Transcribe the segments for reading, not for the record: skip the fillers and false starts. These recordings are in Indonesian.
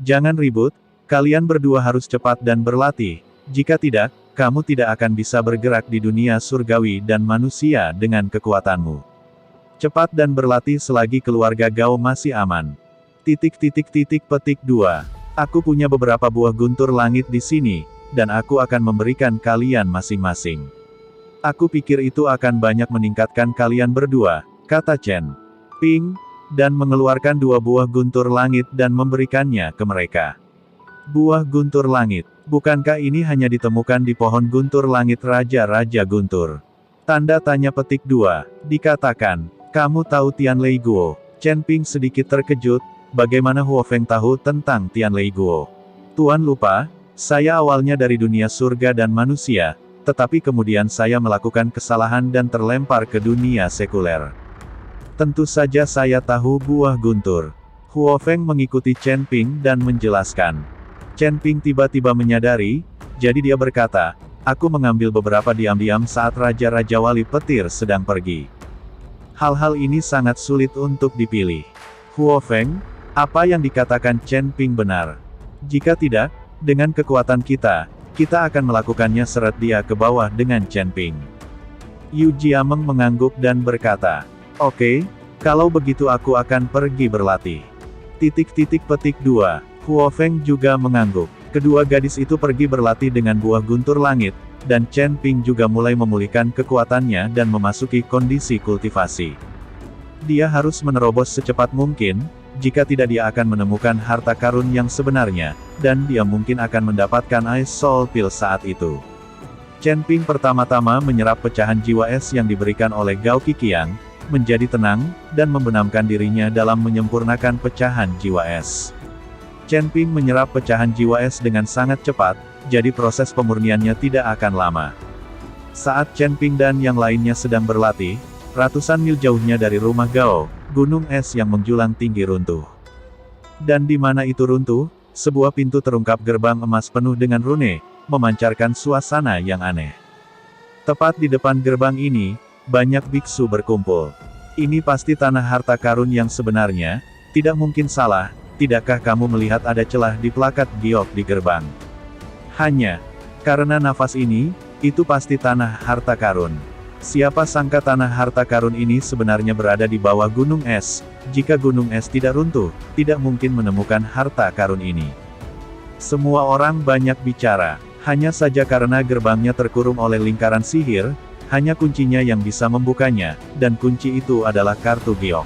Jangan ribut, kalian berdua harus cepat dan berlatih. Jika tidak, kamu tidak akan bisa bergerak di dunia surgawi dan manusia dengan kekuatanmu. Cepat dan berlatih selagi keluarga Gao masih aman. Petik 2. Aku punya beberapa buah guntur langit di sini, dan aku akan memberikan kalian masing-masing. Aku pikir itu akan banyak meningkatkan kalian berdua, kata Chen Ping, dan mengeluarkan 2 buah guntur langit dan memberikannya ke mereka. Buah guntur langit, bukankah ini hanya ditemukan di pohon guntur langit Raja-Raja Guntur? Tanda tanya petik 2, dikatakan, kamu tahu Tianlei Guo? Chen Ping sedikit terkejut, bagaimana Huo Feng tahu tentang Tianlei Guo? Tuan lupa, saya awalnya dari dunia surga dan manusia, tetapi kemudian saya melakukan kesalahan dan terlempar ke dunia sekuler. Tentu saja saya tahu buah guntur. Huo Feng mengikuti Chen Ping dan menjelaskan. Chen Ping tiba-tiba menyadari, jadi dia berkata, aku mengambil beberapa diam-diam saat Raja-Raja Wali Petir sedang pergi. Hal-hal ini sangat sulit untuk dipilih. Huo Feng, apa yang dikatakan Chen Ping benar? Jika tidak, dengan kekuatan kita akan melakukannya, seret dia ke bawah dengan Chen Ping. Yu Jiameng mengangguk dan berkata, oke, kalau begitu aku akan pergi berlatih. Petik 2. Huo Feng juga mengangguk. Kedua gadis itu pergi berlatih dengan buah guntur langit, dan Chen Ping juga mulai memulihkan kekuatannya dan memasuki kondisi kultivasi. Dia harus menerobos secepat mungkin, jika tidak dia akan menemukan harta karun yang sebenarnya, dan dia mungkin akan mendapatkan Ice Soul Pill saat itu. Chen Ping pertama-tama menyerap pecahan jiwa es yang diberikan oleh Gao Qiqiang, menjadi tenang, dan membenamkan dirinya dalam menyempurnakan pecahan jiwa es. Chen Ping menyerap pecahan jiwa es dengan sangat cepat, jadi proses pemurniannya tidak akan lama. Saat Chen Ping dan yang lainnya sedang berlatih, ratusan mil jauhnya dari rumah Gao, gunung es yang menjulang tinggi runtuh. Dan di mana itu runtuh, sebuah pintu terungkap gerbang emas penuh dengan rune, memancarkan suasana yang aneh. Tepat di depan gerbang ini, banyak biksu berkumpul. Ini pasti tanah harta karun yang sebenarnya, tidak mungkin salah, tidakkah kamu melihat ada celah di plakat giok di gerbang? Hanya karena nafas ini, itu pasti tanah harta karun. Siapa sangka tanah harta karun ini sebenarnya berada di bawah gunung es. Jika gunung es tidak runtuh, tidak mungkin menemukan harta karun ini. Semua orang banyak bicara, hanya saja karena gerbangnya terkurung oleh lingkaran sihir, hanya kuncinya yang bisa membukanya, dan kunci itu adalah kartu giok.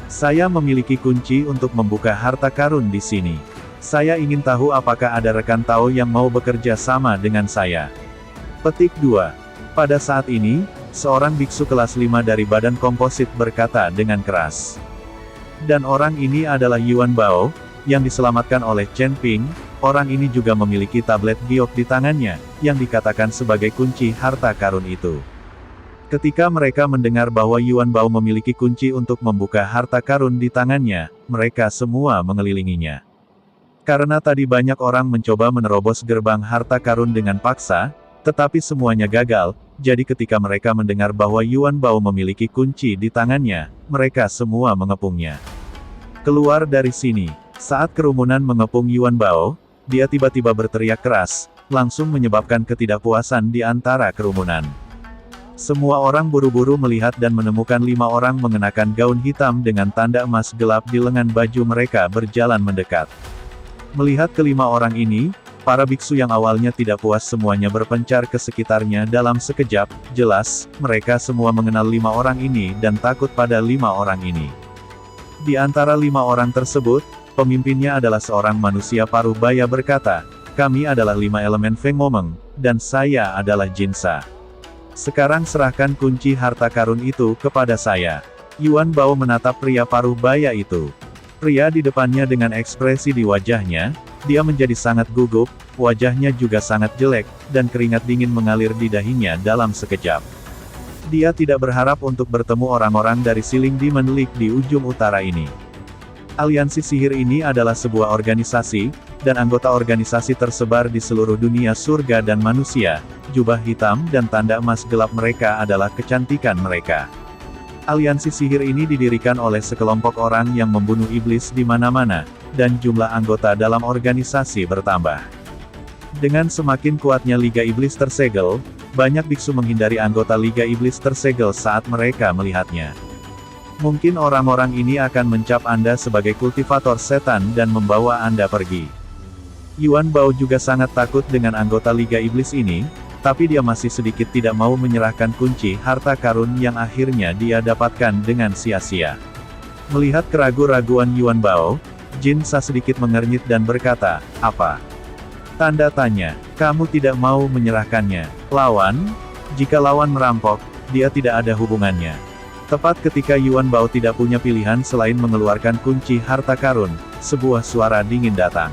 Saya memiliki kunci untuk membuka harta karun di sini. Saya ingin tahu apakah ada rekan Tao yang mau bekerja sama dengan saya. Petik 2. Pada saat ini, seorang biksu kelas 5 dari badan komposit berkata dengan keras. Dan orang ini adalah Yuan Bao, yang diselamatkan oleh Chen Ping. Orang ini juga memiliki tablet giok di tangannya, yang dikatakan sebagai kunci harta karun itu. Ketika mereka mendengar bahwa Yuan Bao memiliki kunci untuk membuka harta karun di tangannya, mereka semua mengelilinginya. Karena tadi banyak orang mencoba menerobos gerbang harta karun dengan paksa, tetapi semuanya gagal, jadi ketika mereka mendengar bahwa Yuan Bao memiliki kunci di tangannya, mereka semua mengepungnya. Keluar dari sini. Saat kerumunan mengepung Yuan Bao, dia tiba-tiba berteriak keras, langsung menyebabkan ketidakpuasan di antara kerumunan. Semua orang buru-buru melihat dan menemukan 5 orang mengenakan gaun hitam dengan tanda emas gelap di lengan baju mereka berjalan mendekat. Melihat kelima orang ini, para biksu yang awalnya tidak puas semuanya berpencar ke sekitarnya dalam sekejap. Jelas, mereka semua mengenal 5 orang ini dan takut pada 5 orang ini. Di antara 5 orang tersebut, pemimpinnya adalah seorang manusia paruh baya berkata, kami adalah 5 elemen Feng Momeng, dan saya adalah Jinsa. Sekarang serahkan kunci harta karun itu kepada saya. Yuan Bao menatap pria paruh baya itu. Pria di depannya dengan ekspresi di wajahnya, dia menjadi sangat gugup, wajahnya juga sangat jelek, dan keringat dingin mengalir di dahinya dalam sekejap. Dia tidak berharap untuk bertemu orang-orang dari Siling Demon League di ujung utara ini. Aliansi sihir ini adalah sebuah organisasi, dan anggota organisasi tersebar di seluruh dunia surga dan manusia. Jubah hitam dan tanda emas gelap mereka adalah kecantikan mereka. Aliansi sihir ini didirikan oleh sekelompok orang yang membunuh iblis di mana-mana, dan jumlah anggota dalam organisasi bertambah. Dengan semakin kuatnya Liga Iblis tersegel, banyak biksu menghindari anggota Liga Iblis tersegel saat mereka melihatnya. Mungkin orang-orang ini akan mencap Anda sebagai kultivator setan dan membawa Anda pergi. Yuan Bao juga sangat takut dengan anggota Liga Iblis ini, tapi dia masih sedikit tidak mau menyerahkan kunci harta karun yang akhirnya dia dapatkan dengan sia-sia. Melihat keraguan-raguan Yuan Bao, Jin Sa sedikit mengernyit dan berkata, "Apa?" Tanda tanya, "Kamu tidak mau menyerahkannya? Lawan? Jika lawan merampok, dia tidak ada hubungannya." Tepat ketika Yuan Bao tidak punya pilihan selain mengeluarkan kunci harta karun, sebuah suara dingin datang.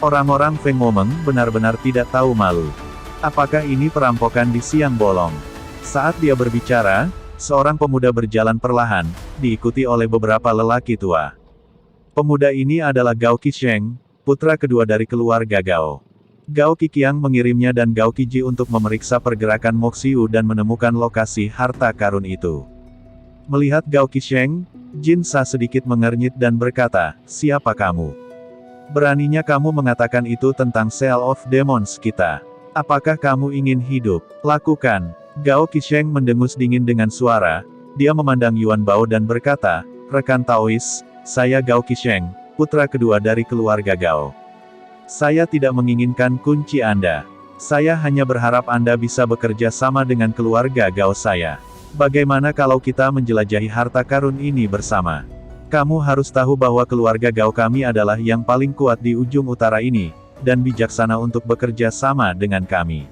Orang-orang Feng Momeng benar-benar tidak tahu malu. Apakah ini perampokan di siang bolong? Saat dia berbicara, seorang pemuda berjalan perlahan, diikuti oleh beberapa lelaki tua. Pemuda ini adalah Gao Qisheng, putra kedua dari keluarga Gao. Gao Qiqiang mengirimnya dan Gao Qiji untuk memeriksa pergerakan Moxiu dan menemukan lokasi harta karun itu. Melihat Gao Qisheng, Jin Sa sedikit mengernyit dan berkata, "Siapa kamu? Beraninya kamu mengatakan itu tentang Seal of Demons kita? Apakah kamu ingin hidup? Lakukan." Gao Qisheng mendengus dingin dengan suara, dia memandang Yuan Bao dan berkata, "Rekan Taois, saya Gao Qisheng, putra kedua dari keluarga Gao. Saya tidak menginginkan kunci Anda. Saya hanya berharap Anda bisa bekerja sama dengan keluarga Gao saya. Bagaimana kalau kita menjelajahi harta karun ini bersama? Kamu harus tahu bahwa keluarga Gao kami adalah yang paling kuat di ujung utara ini, dan bijaksana untuk bekerja sama dengan kami."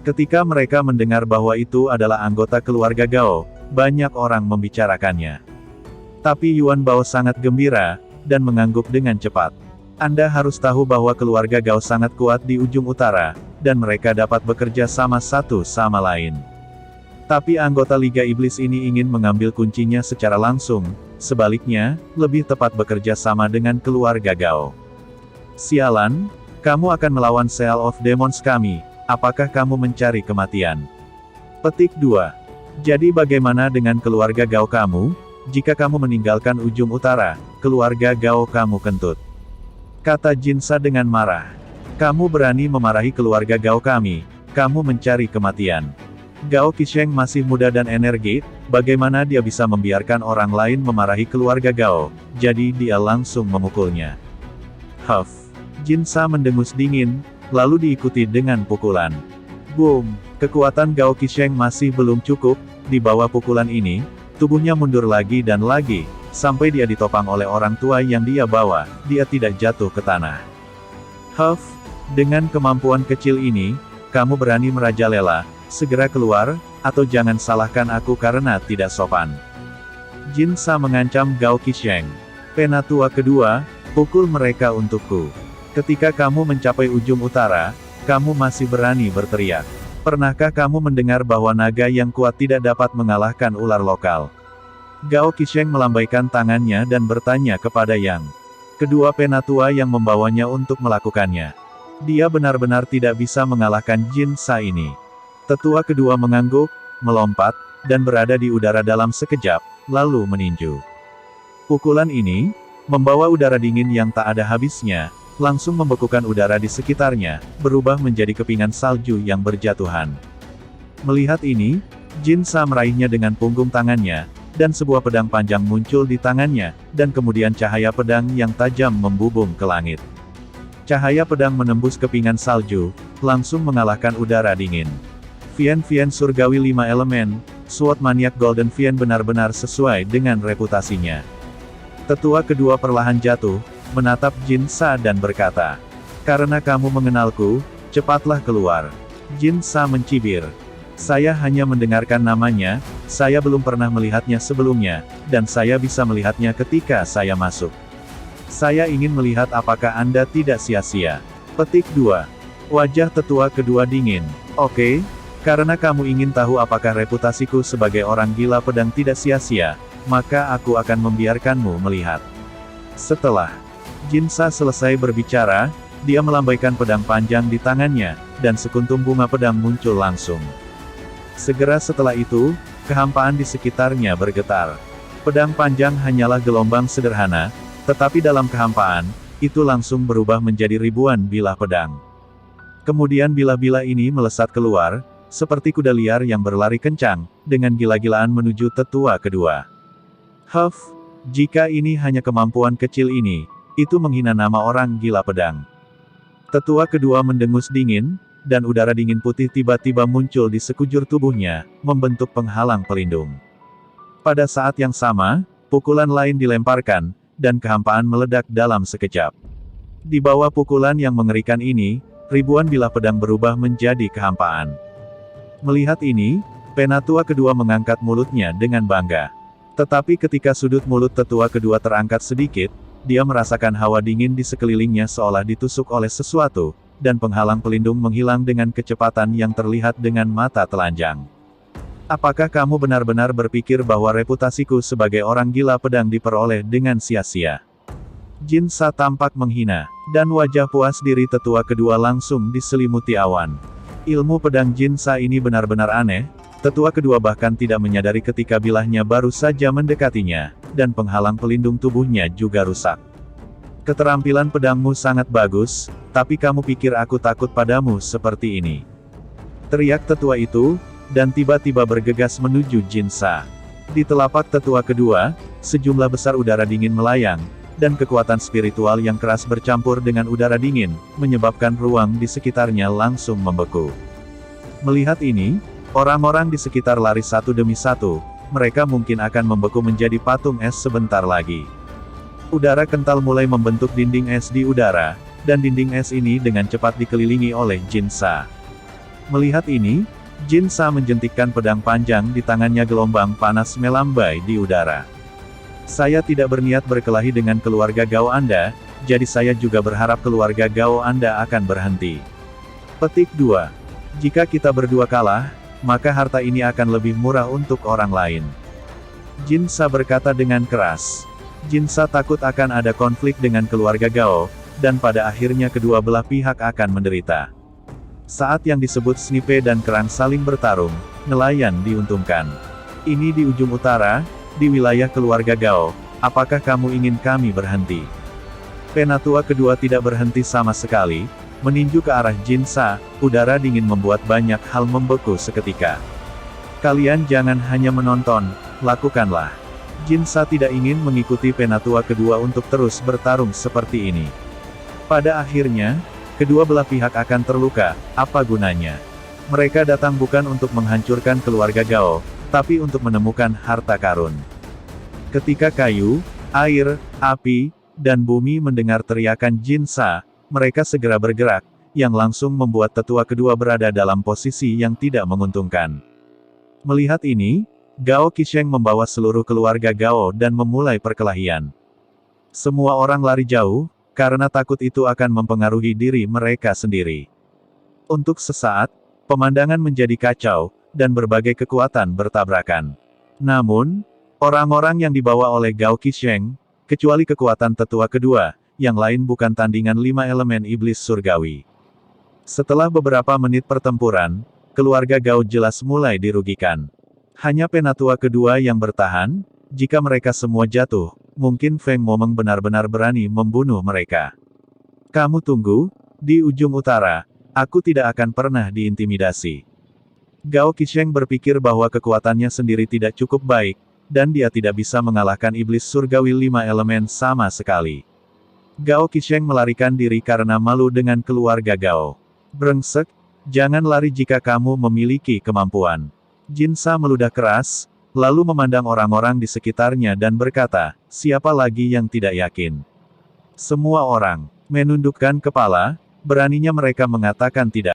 Ketika mereka mendengar bahwa itu adalah anggota keluarga Gao, banyak orang membicarakannya. Tapi Yuan Bao sangat gembira, dan mengangguk dengan cepat. "Anda harus tahu bahwa keluarga Gao sangat kuat di ujung utara, dan mereka dapat bekerja sama satu sama lain. Tapi anggota Liga Iblis ini ingin mengambil kuncinya secara langsung, sebaliknya, lebih tepat bekerja sama dengan keluarga Gao. Sialan, kamu akan melawan Seal of Demons kami, apakah kamu mencari kematian?" Petik 2. Jadi bagaimana dengan keluarga Gao kamu? Jika kamu meninggalkan ujung utara, keluarga Gao kamu kentut. Kata Jin Sa dengan marah. "Kamu berani memarahi keluarga Gao kami, kamu mencari kematian." Gao Qisheng masih muda dan energik, bagaimana dia bisa membiarkan orang lain memarahi keluarga Gao, jadi dia langsung memukulnya. Huff. Jin Sa mendengus dingin, lalu diikuti dengan pukulan. Boom! Kekuatan Gao Qisheng masih belum cukup, di bawah pukulan ini, tubuhnya mundur lagi dan lagi, sampai dia ditopang oleh orang tua yang dia bawa, dia tidak jatuh ke tanah. Huff! Dengan kemampuan kecil ini, kamu berani merajalela, segera keluar, atau jangan salahkan aku karena tidak sopan. Jin Sa mengancam Gao Qisheng. Penatua kedua, pukul mereka untukku. Ketika kamu mencapai ujung utara, kamu masih berani berteriak. Pernahkah kamu mendengar bahwa naga yang kuat tidak dapat mengalahkan ular lokal? Gao Qisheng melambaikan tangannya dan bertanya kepada Yang kedua penatua yang membawanya untuk melakukannya. Dia benar-benar tidak bisa mengalahkan Jin Sa ini. Tetua kedua mengangguk, melompat, dan berada di udara dalam sekejap, lalu meninju. Pukulan ini, membawa udara dingin yang tak ada habisnya, langsung membekukan udara di sekitarnya, berubah menjadi kepingan salju yang berjatuhan. Melihat ini, Jin Sa meraihnya dengan punggung tangannya, dan sebuah pedang panjang muncul di tangannya, dan kemudian cahaya pedang yang tajam membubung ke langit. Cahaya pedang menembus kepingan salju, langsung mengalahkan udara dingin. Vian surgawi 5 elemen, Sword maniak Golden Vian benar-benar sesuai dengan reputasinya. Tetua kedua perlahan jatuh, menatap Jin Sa dan berkata, "Karena kamu mengenalku, cepatlah keluar." Jin Sa mencibir. "Saya hanya mendengarkan namanya, saya belum pernah melihatnya sebelumnya, dan saya bisa melihatnya ketika saya masuk. Saya ingin melihat apakah Anda tidak sia-sia." Petik 2. Wajah tetua kedua dingin. "Oke. Karena kamu ingin tahu apakah reputasiku sebagai orang gila pedang tidak sia-sia, maka aku akan membiarkanmu melihat." Setelah Jin Sa selesai berbicara, dia melambaikan pedang panjang di tangannya, dan sekuntum bunga pedang muncul langsung. Segera setelah itu, kehampaan di sekitarnya bergetar. Pedang panjang hanyalah gelombang sederhana, Tetapi dalam kehampaan, itu langsung berubah menjadi ribuan bilah pedang. Kemudian bilah-bilah ini melesat keluar, seperti kuda liar yang berlari kencang, dengan gila-gilaan menuju tetua kedua. Jika ini hanya kemampuan kecil ini, itu menghina nama orang gila pedang. Tetua kedua mendengus dingin, dan udara dingin putih tiba-tiba muncul di sekujur tubuhnya, membentuk penghalang pelindung. Pada saat yang sama, pukulan lain dilemparkan, dan kehampaan meledak dalam sekejap. Di bawah pukulan yang mengerikan ini, ribuan bilah pedang berubah menjadi kehampaan. Melihat ini, penatua kedua mengangkat mulutnya dengan bangga. Tetapi ketika sudut mulut tetua kedua terangkat sedikit, dia merasakan hawa dingin di sekelilingnya seolah ditusuk oleh sesuatu, dan penghalang pelindung menghilang dengan kecepatan yang terlihat dengan mata telanjang. Apakah kamu benar-benar berpikir bahwa reputasiku sebagai orang gila pedang diperoleh dengan sia-sia? Jin Sa tampak menghina, dan wajah puas diri tetua kedua langsung diselimuti awan. Ilmu pedang Jin Sa ini benar-benar aneh, tetua kedua bahkan tidak menyadari ketika bilahnya baru saja mendekatinya, dan penghalang pelindung tubuhnya juga rusak. Keterampilan pedangmu sangat bagus, tapi kamu pikir aku takut padamu seperti ini? Teriak tetua itu, dan tiba-tiba bergegas menuju Jin Sa. Di telapak tetua kedua, sejumlah besar udara dingin melayang, dan kekuatan spiritual yang keras bercampur dengan udara dingin, menyebabkan ruang di sekitarnya langsung membeku. Melihat ini, orang-orang di sekitar lari satu demi satu, mereka mungkin akan membeku menjadi patung es sebentar lagi. Udara kental mulai membentuk dinding es di udara, dan dinding es ini dengan cepat dikelilingi oleh Jin Sa. Melihat ini, Jin Sa menjentikkan pedang panjang di tangannya, gelombang panas melambai di udara. Saya tidak berniat berkelahi dengan keluarga Gao Anda, jadi saya juga berharap keluarga Gao Anda akan berhenti. Petik 2. Jika kita berdua kalah, maka harta ini akan lebih murah untuk orang lain. Jin Sa berkata dengan keras. Jin Sa takut akan ada konflik dengan keluarga Gao, dan pada akhirnya kedua belah pihak akan menderita. Saat yang disebut Snipe dan Kerang saling bertarung, nelayan diuntungkan. Ini di ujung utara, di wilayah keluarga Gao, apakah kamu ingin kami berhenti? Penatua kedua tidak berhenti sama sekali, meninju ke arah Jin Sa, udara dingin membuat banyak hal membeku seketika. Kalian jangan hanya menonton, lakukanlah. Jin Sa tidak ingin mengikuti penatua kedua untuk terus bertarung seperti ini. Pada akhirnya, kedua belah pihak akan terluka, apa gunanya? Mereka datang bukan untuk menghancurkan keluarga Gao, tapi untuk menemukan harta karun. Ketika kayu, air, api, dan bumi mendengar teriakan Jin Sa, mereka segera bergerak, yang langsung membuat tetua kedua berada dalam posisi yang tidak menguntungkan. Melihat ini, Gao Qisheng membawa seluruh keluarga Gao dan memulai perkelahian. Semua orang lari jauh, karena takut itu akan mempengaruhi diri mereka sendiri. Untuk sesaat, pemandangan menjadi kacau, dan berbagai kekuatan bertabrakan. Namun, orang-orang yang dibawa oleh Gao Qisheng, kecuali kekuatan tetua kedua, yang lain bukan tandingan 5 elemen iblis surgawi. Setelah beberapa menit pertempuran, keluarga Gao jelas mulai dirugikan. Hanya penatua kedua yang bertahan, jika mereka semua jatuh, mungkin Feng Momeng benar-benar berani membunuh mereka. Kamu tunggu, di ujung utara, aku tidak akan pernah diintimidasi. Gao Qisheng berpikir bahwa kekuatannya sendiri tidak cukup baik, dan dia tidak bisa mengalahkan iblis surgawi 5 elemen sama sekali. Gao Qisheng melarikan diri karena malu dengan keluarga Gao. Brengsek, jangan lari jika kamu memiliki kemampuan. Jin Sa meludah keras, lalu memandang orang-orang di sekitarnya dan berkata, siapa lagi yang tidak yakin? Semua orang menundukkan kepala, beraninya mereka mengatakan tidak.